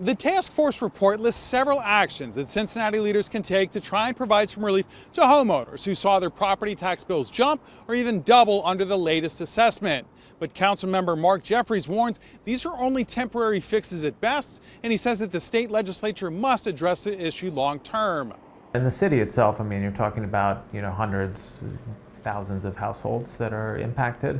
The task force report lists several actions that Cincinnati leaders can take to try and provide some relief to homeowners who saw their property tax bills jump or even double under the latest assessment. But Councilmember Mark Jeffries warns these are only temporary fixes at best, and he says that the state legislature must address the issue long term. In the city itself, I mean, you're talking about, hundreds, thousands of households that are impacted.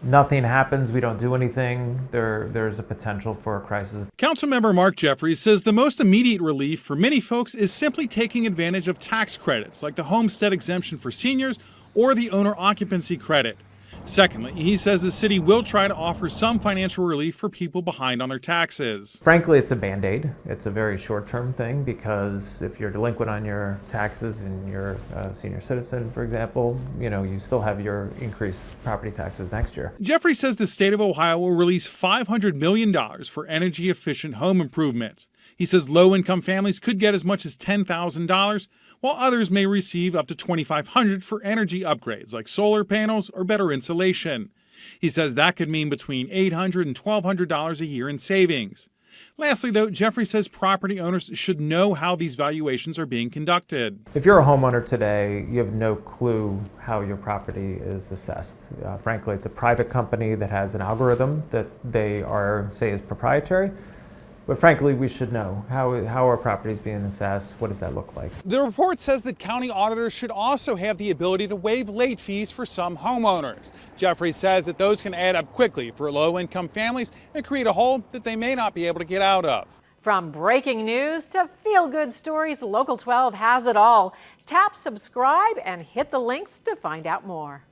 Nothing happens, we don't do anything, there's a potential for a crisis. Councilmember Mark Jeffries says the most immediate relief for many folks is simply taking advantage of tax credits like the homestead exemption for seniors or the owner occupancy credit. Secondly, he says the city will try to offer some financial relief for people behind on their taxes. Frankly, it's a Band-Aid. It's a very short-term thing because if you're delinquent on your taxes and you're a senior citizen, for example, you still have your increased property taxes next year. Jeffrey says the state of Ohio will release $500 million for energy-efficient home improvements. He says low-income families could get as much as $10,000, while others may receive up to $2,500 for energy upgrades like solar panels or better insulation. He says that could mean between $800 and $1,200 a year in savings. Lastly, though, Jeffrey says property owners should know how these valuations are being conducted. If you're a homeowner today, you have no clue how your property is assessed. Frankly, it's a private company that has an algorithm that they say is proprietary. But frankly, we should know how are properties being assessed, what does that look like? The report says that county auditors should also have the ability to waive late fees for some homeowners. Jeffrey says that those can add up quickly for low-income families and create a hole that they may not be able to get out of. From breaking news to feel-good stories, Local 12 has it all. Tap subscribe and hit the links to find out more.